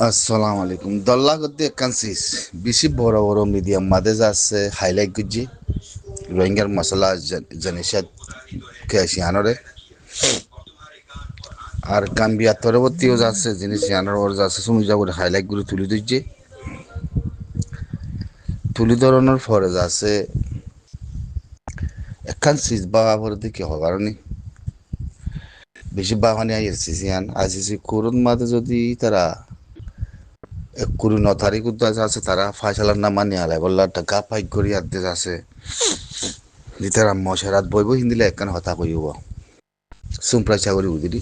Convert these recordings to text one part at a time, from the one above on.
আসসালামু আলাইকুম দল্লা গদ্দে কানসিস বেশি বড় বড় মিডিয়াম মাঝে যাচ্ছে হাইলাইট গুজি রোহিঙ্গার মশলা জনিসাত কেসি আনরে আর গাম্বিয়া পরবর্তীও যাচ্ছে জিনিস আনার ওর যাচ্ছে সমুদ্র করে হাইলাইট গুলো তুলে দিচ্ছে তুলি ধরানোর পরে যাচ্ছে একখান সিজ বাবা পরে দেখি হবার নি বেশি বাহানি আইয়ের সিজিয়ান আজিজি করুন মাঝে যদি তারা 29 তারিখ উদ্যাস আছে তারা ফাইসালার নাম মানি আলাই বললা টাকা ফাইক করি আদেশ আছে তারা মশারাত বইব হিন্দিলে একখান হতা কইব সুমপ্রাই চাকরি উদিরি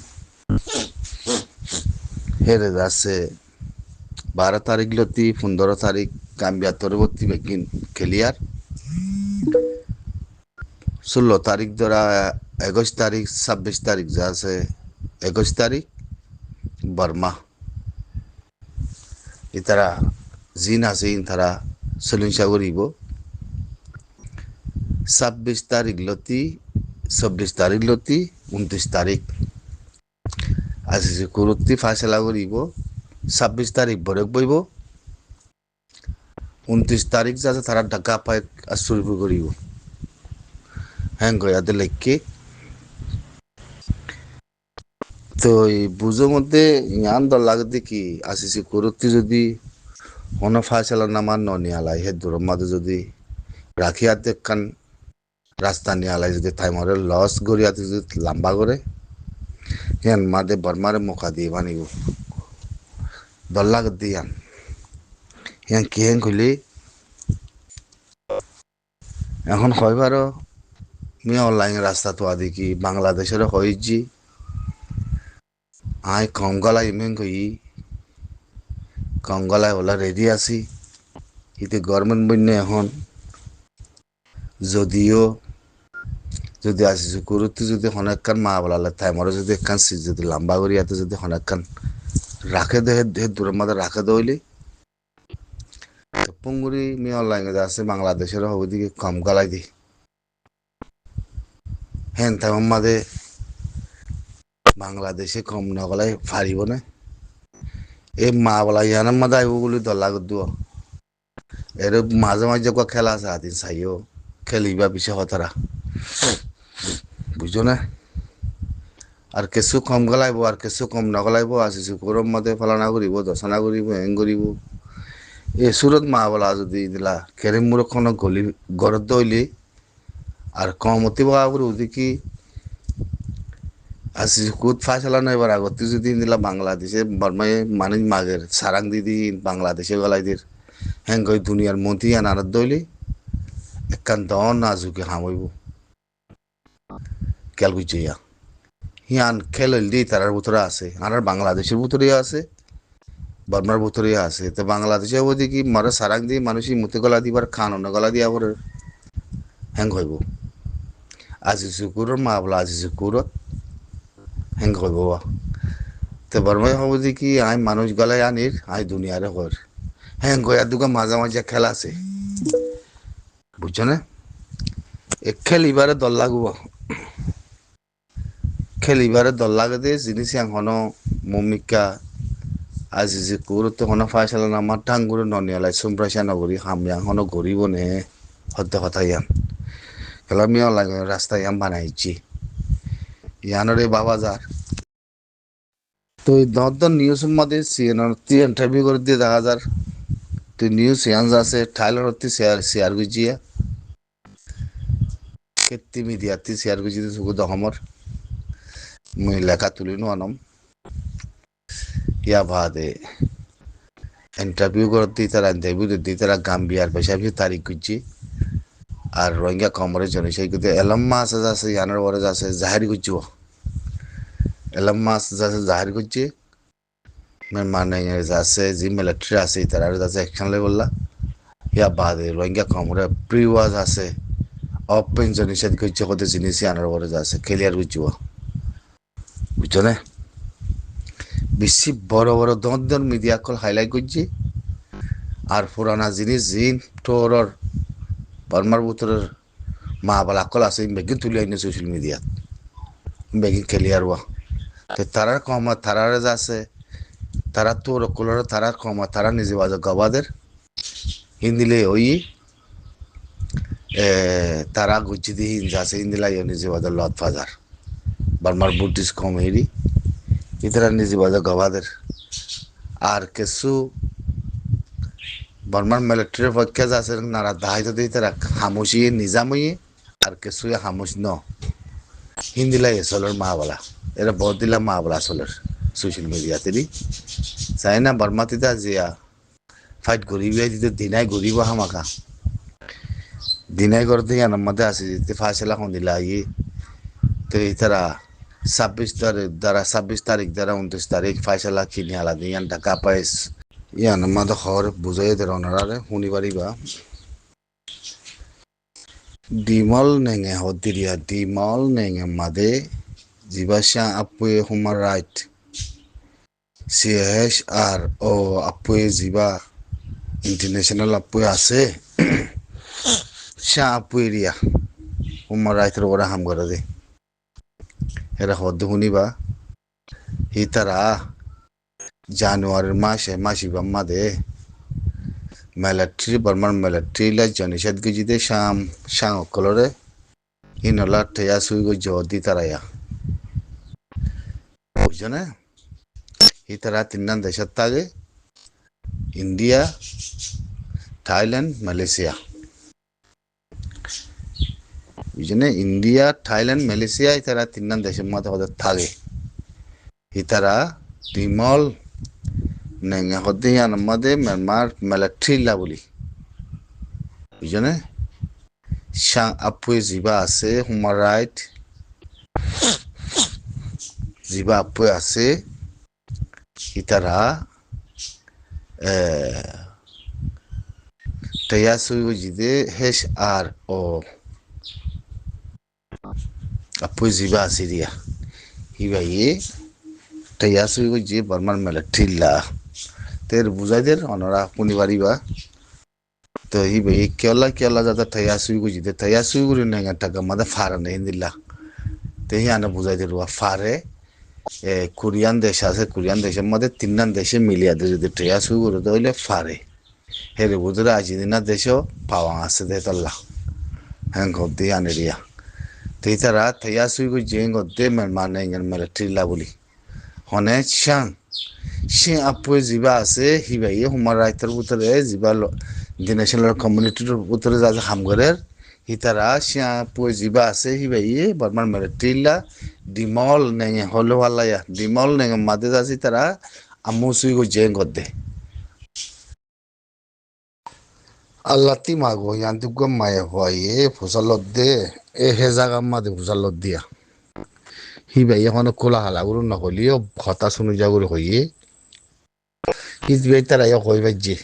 হেরে যাচ্ছে 12 তারিখ লতি 15 তারিখ গাম্বিয়া তরবর্তী বেগিন খেলিয়ার 16 তারিখ ধরা 21 তারিখ 26 তারিখ যা আছে 21 তারিখ বর্মা ইতারা জিন আছে তারা সলিংসা করিব 26 তারিখ লতি 24 তারিখ লতি 29 তারিখ আজি কুরুত্তি ফাইসলা করিব 26 তারিখ বরক বইব 29 তারিখ যাতে তারা ঢাকা পায় শুরু করিব হ্যাঁ গয়াতে লেখকে তো এই বুঝোর মধ্যে ইয়ান দল লাগে দেখি আসিছি কুরুত্তি যদি হন ফাইসলা নামান নিয়ালাই হে দূরের মাঝে যদি রাখিয়াতে কান রাস্তা নিয়ালাই যদি টাইমরে লস গড়িয়াতে যদি লম্বা করে হিয়ান মাদে বর্মারে মুখা দিয়ে বানিব দল্লা দিয়ান হিয়ান কিহেন খুলি এখন হইবারও মিয়া অনলাইন রাস্তা তো আদি কি বাংলাদেশের হইজি আই কমগলা ইমেন কই কমগলায় ওলা রেডি আছি ইতে গভর্নমেন্ট বন্য এখন যদিও যদি আসিছো কুরুত্তি যদি হনেকান মা বলালে টাইমরে যদি একখান সিট যদি লম্বা করিয়াতে যদি হনেকান রাখে দে হে দূরের মাঝে রাখে দইলি পুঙ্গুরি মিয়া অনলাইন আছে বাংলাদেশের হবো দিকে কম গলাই দি হেন তেমন মাঝে বাংলাদেশে কম নগলাই ফারিব না এ মা বলা ইয়ানের মাঝে আইব বলে দল্লা করদিও এর মাঝে মাঝে খেলা আছে হাতিন চাইও খেলিবা পিছে হতারা বুঝছো না আর কিছু কম গলাইব আর কিছু কম নগলাইব আসিছো গরম মাঝে ফালানা করিব দশনা করিব হেং করিব এ সুরত মা বলা যদি দিলা কেরিম মুরক্ষণ গলি গরত দইলি আর কমতি বাবা ওদিকে আসি কুদ ফাইসলা নয় এবার আগতে যদি দিলা বাংলাদেশে বর্মায় মানে মাগের সারাং দিদি বাংলাদেশে গলাই দির হ্যাং কই দুনিয়ার মন্ত্রী আনারত দইলি একখান দন নাজুকে হামইব কেল বুঝিয়া হিয়ান খেল দি তারার ভিতরে আছে আর বাংলাদেশের ভিতরে আছে বর্মার ভিতরে আছে তো বাংলাদেশে ওদিকে মারা সারাং দিয়ে মানুষই মুতে গলা দিবার খান অন্য গলা দিয়া পরে হ্যাং হইব আজি শুকুরের মা বলা আজি শুকুরত হ্যাং হইব তো বর্মাই হব দেখি আই মানুষ গলায় আনির আই দুনিয়ারে হর হ্যাং গয়া দুগা মাঝা মাঝা খেলা আছে বুঝছো না এ খেলিবারে দল লাগব খেলিবারে দল লাগে দে জিনিস হন মমিকা আজি যে কুরুত্ব হন ফাইসালা নামার টাঙ্গুরে ননিয়ালাই সুম্প্রাসা নগরী হামিয়াং হন গরিব নে হদ্দে কথা ইয়ান খেলামিয়া লাগে রাস্তা ইয়াম বানাইছি ইয়ানরে বাবা যার তো এই দর নিউজ মধ্যে সিএনআর ইন্টারভিউ করে দিয়ে দেখা যার তুই নিউজ ইয়ান আছে ঠাইলার হতে শেয়ার গুজিয়া কেত্তি মিডিয়াতে শেয়ার গুজিতে সুগু দহমর মুই লেখা তুলি নো আনম ইয়া বাদে ইন্টারভিউ করতে তারা ইন্টারভিউ দিতে তারা গাম্বিয়ার পয়সা তারিখ গুজি আর রোহিঙ্গা কমরে জনিসাই কিন্তু এলম মাস আছে ইয়ানোর পরে আছে জাহারি গুজিও এলম মাস আছে জাহারি গুজি মানে আছে যে মিলিটারি আছে তারা আছে অ্যাকশন লেভেল ইয়া বাদে রোহিঙ্গা কমরে প্রি ওয়াজ আছে অপেন জনিসাই গুজি কত জিনিস ইয়ানোর পরে আছে ক্লিয়ার গুজিও বুঝছো না বেশি বড় বড় দন মিডিয়া কল হাইলাইট করছি আর পুরানা জিনিস জিন টোরর বর্মার ভিতরের মা বালা কল আছে বেগিন তুলি আইনে সোশ্যাল মিডিয়াত বেগিন ক্লিয়ার ওয়া তো তারার কম তারারে আছে তারা তো রকলর তারা কমা তারা নিজে বাজে গবাদের হিন্দিলে ওই তারা গুচ্ছি দি হিন্দি আছে হিন্দিলা ইয়ে নিজে বাজে লত ফাজার বার্মার বুটিস কমেরি ইতারা নিজে বাজে গবাদের আর কিছু বার্মার মিলিটারির পক্ষে আছে নারা দাহাই যদি তারা হামুসি নিজামই আর কিছু হামুস ন হিন্দিলা এসলের মা বলা এরা বহুত দিলা মা বলা আসলের সোশ্যাল মিডিয়াতে চাই না বার্মাতিতে জিয়া ফাইট গরিব দিতে দিনাই গরিব হামাকা দিনাই করতে ইয়ানোর মধ্যে আসে যেতে ফাঁসেলা দিলা ইয়ে তো তারা 26 তারিখ দ্বারা 29 তারিখ ফাইসলা কিনে আলাদা ইয়ান টাকা পাইস ইয়ানোর মধ্যে হর বুঝাই দের অনারে শুনি পারিবা ডিমল নেঙে হদিরিয়া ডিমল নেঙে মাদে জিবাসা আপুয়ে হুমার রাইট সিএস আর ও আপুয়ে জিবা ইন্টারন্যাশনাল আপুয়ে আছে শাহ আপু এরিয়া হুমার রাইটের ওরা হাম করে দে এরা হদ্দ শুনিবা হি তারা জানুয়ারির মাসিবা মাদে মিলিটারি বার্মার মিলিটারি লা জনিসাদ গজিদে শাম অকলরে হিনলা ঠেয়া সুই গো জদি তারায়া বুঝনে হি তারা তিননান দেশত তাগে ইন্ডিয়া থাইল্যান্ড মালয়েশিয়া বুঝনে ইন্ডিয়া থাইল্যান্ড মালয়েশিয়া ইতারা তিননান দেশের মধ্যে ওদের থাকে ইতারা ডিমল নেঙে হদ্দে ইয়ানোর মধ্যে মিয়ানমার মিলিটারি লা বলি বুঝনে শাং আপুয়ে জিবা আছে হুমার রাইট জিবা আপুয়ে আছে ইতারা তৈয়া সুই জিদে হেস আর ও আপুয়ে জিবা আছে দিয়া হিবাইয়ে তৈয়া সুই যে বার্মার মিলিটারি লা তের বুঝাইদের অনরা শুনি পারিবা তো হিবাই কেলা যাতে তৈয়া সুই জিদে তৈয়া সুই করে নেঙে টাকা মাদে ফারে নেই দিলা তে হিয়ানে বুঝাইদের ফারে কোরিয়ান দেশ আছে কোরিয়ান দেশের মধ্যে তিননান দেশে মিলিয়া দে যদি তৈয়া সুই করে দইলে ফারে হেরে বুঝরে আজি দিনা দেশও পাওয়া আছে দে তল্লা হ্যাঁ গদ্দি আনেরিয়া তেই তারা তৈয়া সুই যে গদ্দে মানে মিলিটারি লা বলি হনে শাং সে আপুয়ে জিবা আছে হিবাইয়ে হুমার রাইতের ভিতরে জিবা ইন্টারন্যাশনাল কমিউনিটির ভিতরে যা হামগরের হিতারা সে আপুয়ে জিবা আছে হিবাইয়ে বার্মার মিলিটারি লা ডিমল নেঙে হলো ওয়ালায়া ডিমল নেঙে মাদে যাচ্ছি তারা আমু সুই গো জেং গদ্দে আল্লাতি মাগো ইয়ান্তুক মায়ে হয়ে ফসলত দে এ হে জাগা মাদে ফসলত দিয়া হিবাই এখন কোলা হালাগুলো নহলিও কথা শুনে যাগুলো হইয়ে হিজবাই তারা হই বাজ্যে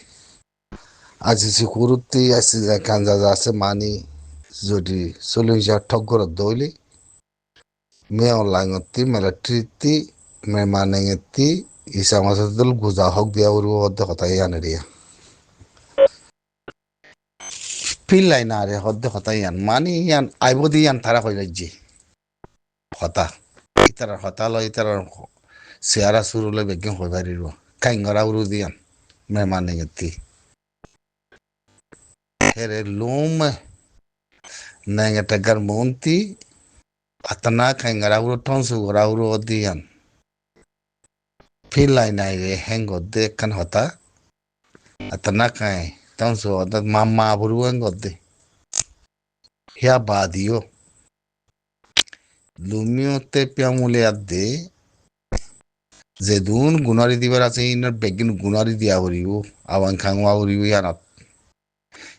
আজি সিকুরুতি আছে কাঞ্জা আছে মানি যদি 40,000 ঠক গরত দইলি মে অনলাইনতি মিলিটারিতি মে মানেঙেতি ইসা মাসাদুল গুজা হক দিয়া উরু হদ্দে কথা ইয়ানেরিয়া ফিল লাইন আরে হদ্দে কথা ইয়ান মানি ইয়ান আইবদি ইয়ান তারা হই বাজ্যে কথা ইতারা হতা লয় ইতারা চেয়ারা চুරු লৈ বেগিং হৈ পাৰিব কাইঙৰা উৰু দিয়ান মেহমান নেঙেতি হেৰে লোম নেঙে টেগাৰ মন্তি আতনা কাইঙৰা উৰু টনসু গৰা উৰু দিয়ান ফিলাই নাই ৰে হেংগত দে কান হতা আতনা কাই টনসু অদা মামা বুৰু হেংগত দে হিয়া বাদিও লুমিওতে পিয়ামুলে আদে যেদুন গুণারি দিবার আছে ইনার বেগিন গুণারি দিয়া উরিব আওয়াং খাংওয়া উরিব ইয়ানত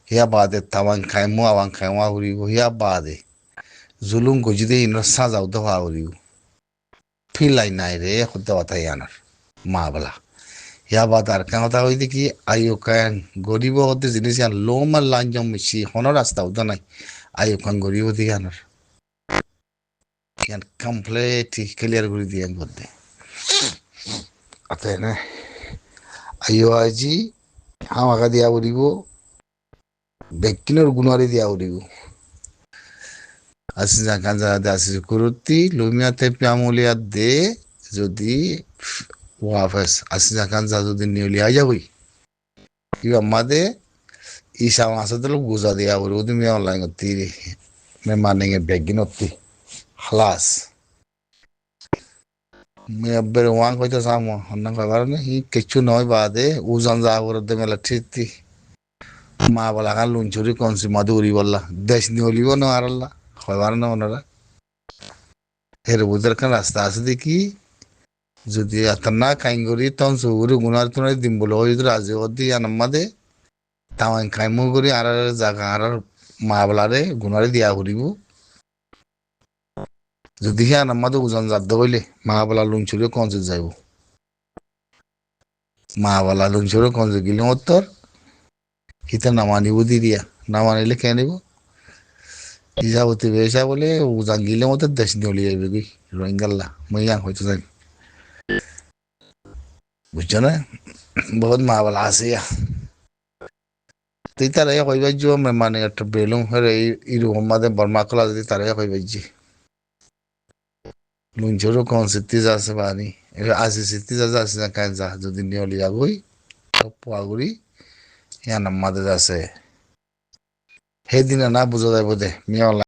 হিয়া বাদে তাওয়াং খাইমো আওয়াং খাইমা উরিব হিয়া বাদে জুলুম গজিদে ইনার সাজাও দহা উরিব ফিলাই নাই রে হতে কথা ইয়ানার মা বলা হিয়া বাদ আর কাঁ কথা হইতে কি আইও কান গরিব হতে জিনিস ইয়ান লোম আর লাঞ্জম মিশি হন রাস্তা উদা নাই আইও কান গরিব দিয়ে ইয়ানার ইয়ান কমপ্লিটলি ক্লিয়ার করে দিয়ে গদ্দে atene ayo aji hamaga dia urigo bekkinor gunari dia urigo asija kanza da asikuruti lumiate piamulia de যদি ওয়াফেস আসিনা খান জাজুদ্দিন নিউলি আই যাবই ইবা মাদে isa masa dulu guza dia uru di mi online ngoti me maninge begin otti halas me abber wan ko ta samo hanna ka garne hi kechu noy bade uzan za uru de mela titi ma bala kan lunchuri konsi maduri bolla desh ni olivo no aralla khobar na onara her udar kan rasta ase দেখি যদি atanna kaingori ton su uru gunar tunai dimbolo idur aje odi anamade taman kaimu guri আর জাগা আর মা বলারে গুনারে দিয়া ঘুরিব যদি হ্যাঁ আমাদের ওজন যাদ্দ হইলে মা বলা লুন ছুড়ে কঞ্চে যাইব মা বলা লুন ছুড়ে কঞ্চে গেলে উত্তর হিতে নামানিব দি দিয়া নামানিলে কে নিব হিসাবতি বেসা বলে ওজান গিলে মতো দেশ নিয়ে লিয়ে যাবে কি রোহিঙ্গাল্লা মাইয়া হয়তো জানি বুঝছো না বহুত মা বলা আছে তুই তার কইবার যে মানে একটা বেলুম হরে ইরকম মাদে বর্মা কলা যদি তার কইবার যে lunchero con certeza se bani asi certeza za se kan za যদি নিয়লি আগই সব আগরি ইয়ানা মাদে যাচ্ছে সেদিন না বুঝা যাইব দে মিয়া